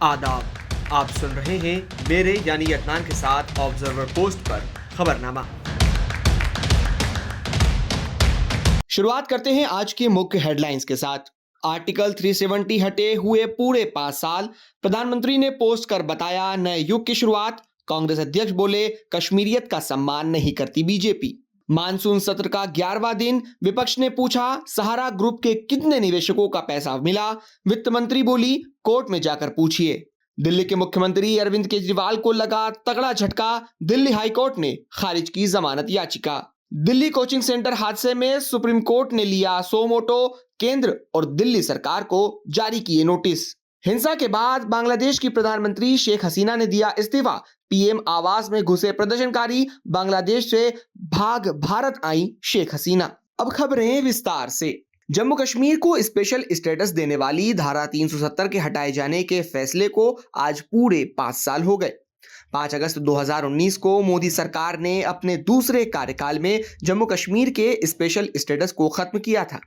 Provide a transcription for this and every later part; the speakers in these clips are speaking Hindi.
आदाब। आप सुन रहे हैं मेरे यानी अदनान के साथ ऑब्जर्वर पोस्ट पर खबरनामा। शुरुआत करते हैं आज के मुख्य हेडलाइंस के साथ। आर्टिकल 370 हटे हुए पूरे 5 साल, प्रधानमंत्री ने पोस्ट कर बताया नए युग की शुरुआत। कांग्रेस अध्यक्ष बोले कश्मीरियत का सम्मान नहीं करती बीजेपी। मानसून सत्र का 11वां दिन, विपक्ष ने पूछा सहारा ग्रुप के कितने निवेशकों का पैसा मिला। वित्त मंत्री बोली कोर्ट में जाकर पूछिए। दिल्ली के मुख्यमंत्री अरविंद केजरीवाल को लगा तगड़ा झटका, दिल्ली हाईकोर्ट ने खारिज की जमानत याचिका। दिल्ली कोचिंग सेंटर हादसे में सुप्रीम कोर्ट ने लिया सो मोटो, केंद्र और दिल्ली सरकार को जारी किए नोटिस। हिंसा के बाद बांग्लादेश की प्रधानमंत्री शेख हसीना ने दिया इस्तीफा। पीएम आवास में घुसे प्रदर्शनकारी, बांग्लादेश से भाग भारत आई शेख हसीना। अब खबरें विस्तार से। जम्मू कश्मीर को स्पेशल स्टेटस देने वाली धारा 370 के हटाए जाने के फैसले को आज पूरे 5 साल हो गए। 5 अगस्त 2019 को मोदी सरकार ने अपने दूसरे कार्यकाल में जम्मू कश्मीर के स्पेशल स्टेटस को खत्म किया था।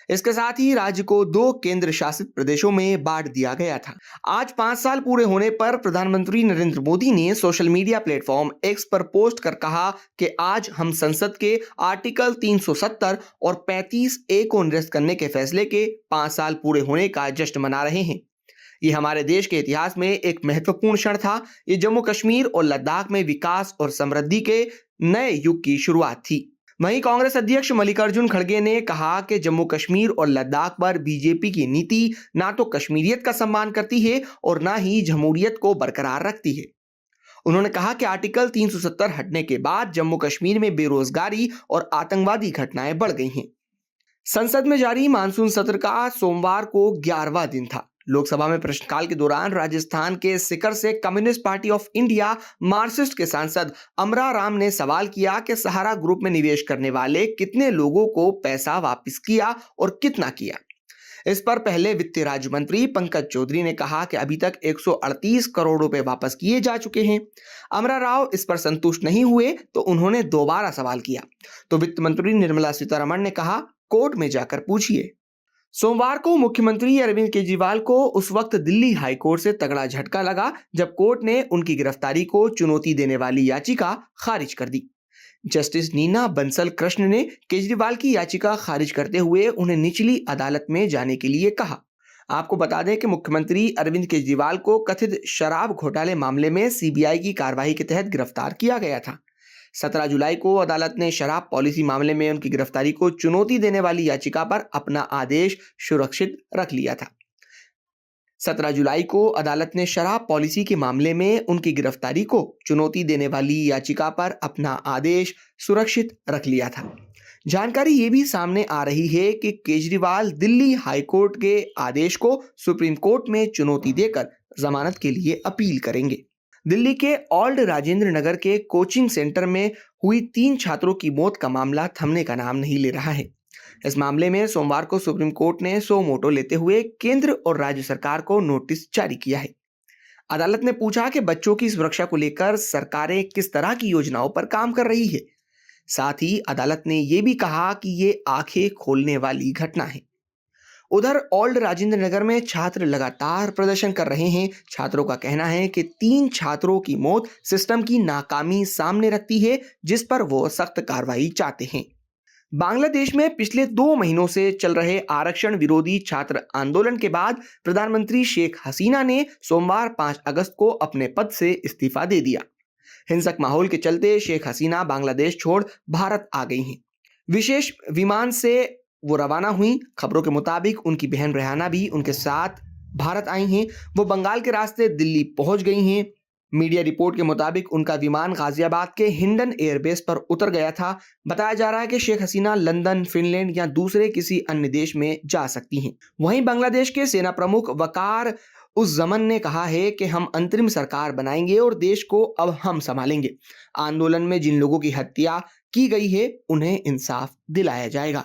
इसके साथ ही राज्य को 2 केंद्र शासित प्रदेशों में बांट दिया गया था। आज 5 साल पूरे होने पर प्रधानमंत्री नरेंद्र मोदी ने सोशल मीडिया प्लेटफॉर्म एक्स पर पोस्ट कर कहा कि आज हम संसद के आर्टिकल 370 और 35A को निरस्त करने के फैसले के 5 साल पूरे होने का जश्न मना रहे हैं। ये हमारे देश के इतिहास में एक महत्वपूर्ण क्षण था। ये जम्मू कश्मीर और लद्दाख में विकास और समृद्धि के नए युग की शुरुआत थी। वहीं कांग्रेस अध्यक्ष मल्लिकार्जुन खड़गे ने कहा कि जम्मू कश्मीर और लद्दाख पर बीजेपी की नीति ना तो कश्मीरियत का सम्मान करती है और ना ही जमहूरियत को बरकरार रखती है। उन्होंने कहा कि आर्टिकल 370 हटने के बाद जम्मू कश्मीर में बेरोजगारी और आतंकवादी घटनाएं बढ़ गई हैं। संसद में जारी मानसून सत्र का सोमवार को 11वां दिन था। लोकसभा में प्रश्नकाल के दौरान राजस्थान के सीकर से communist party of India Marxist के सांसद अमरा राम ने सवाल किया कि सहारा ग्रुप में निवेश करने वाले कितने लोगों को पैसा वापस किया और कितना किया। इस पर पहले वित्त राज्य मंत्री पंकज चौधरी ने कहा कि अभी तक 138 करोड़ रुपए वापस किए जा चुके हैं। अमरा राव इस पर संतुष्ट नहीं हुए तो उन्होंने दोबारा सवाल किया तो वित्त मंत्री निर्मला सीतारमण ने कहा कोर्ट में जाकर पूछिए। सोमवार को मुख्यमंत्री अरविंद केजरीवाल को उस वक्त दिल्ली हाईकोर्ट से तगड़ा झटका लगा जब कोर्ट ने उनकी गिरफ्तारी को चुनौती देने वाली याचिका खारिज कर दी। जस्टिस नीना बंसल कृष्ण ने केजरीवाल की याचिका खारिज करते हुए उन्हें निचली अदालत में जाने के लिए कहा। आपको बता दें कि मुख्यमंत्री अरविंद केजरीवाल को कथित शराब घोटाले मामले में सीबीआई की कार्रवाई के तहत गिरफ्तार किया गया था। 17 जुलाई को अदालत ने शराब पॉलिसी मामले में उनकी गिरफ्तारी को चुनौती देने वाली याचिका पर अपना आदेश सुरक्षित रख लिया था। 17 जुलाई को अदालत ने शराब पॉलिसी के मामले में उनकी गिरफ्तारी को चुनौती देने वाली याचिका पर अपना आदेश सुरक्षित रख लिया था। जानकारी ये भी सामने आ रही है कि केजरीवाल दिल्ली हाईकोर्ट के आदेश को सुप्रीम कोर्ट में चुनौती देकर जमानत के लिए अपील करेंगे। दिल्ली के ओल्ड राजेंद्र नगर के कोचिंग सेंटर में हुई 3 छात्रों की मौत का मामला थमने का नाम नहीं ले रहा है। इस मामले में सोमवार को सुप्रीम कोर्ट ने सो मोटो लेते हुए केंद्र और राज्य सरकार को नोटिस जारी किया है। अदालत ने पूछा कि बच्चों की सुरक्षा को लेकर सरकारें किस तरह की योजनाओं पर काम कर रही है। साथ ही अदालत ने यह भी कहा कि ये आंखें खोलने वाली घटना है। उधर ओल्ड राजेंद्र नगर में छात्र लगातार प्रदर्शन कर रहे हैं। छात्रों का कहना है कि 3 छात्रों की मौत सिस्टम की नाकामी सामने रखती है, जिस पर वो सख्त कार्रवाई चाहते हैं। बांग्लादेश में पिछले 2 महीनों से चल रहे आरक्षण विरोधी छात्र आंदोलन के बाद प्रधानमंत्री शेख हसीना ने सोमवार 5 अगस्त को अपने पद से इस्तीफा दे दिया। हिंसक माहौल के चलते शेख हसीना बांग्लादेश छोड़ भारत आ गई हैं। विशेष विमान से वो रवाना हुई। खबरों के मुताबिक उनकी बहन रेहाना भी उनके साथ भारत आई हैं। वो बंगाल के रास्ते दिल्ली पहुंच गई हैं। मीडिया रिपोर्ट के मुताबिक उनका विमान गाजियाबाद के हिंडन एयरबेस पर उतर गया था। बताया जा रहा है कि शेख हसीना लंदन, फिनलैंड या दूसरे किसी अन्य देश में जा सकती हैं। वहीं बांग्लादेश के सेना प्रमुख वकार उस जमन ने कहा है कि हम अंतरिम सरकार बनाएंगे और देश को अब हम संभालेंगे। आंदोलन में जिन लोगों की हत्या की गई है उन्हें इंसाफ दिलाया जाएगा।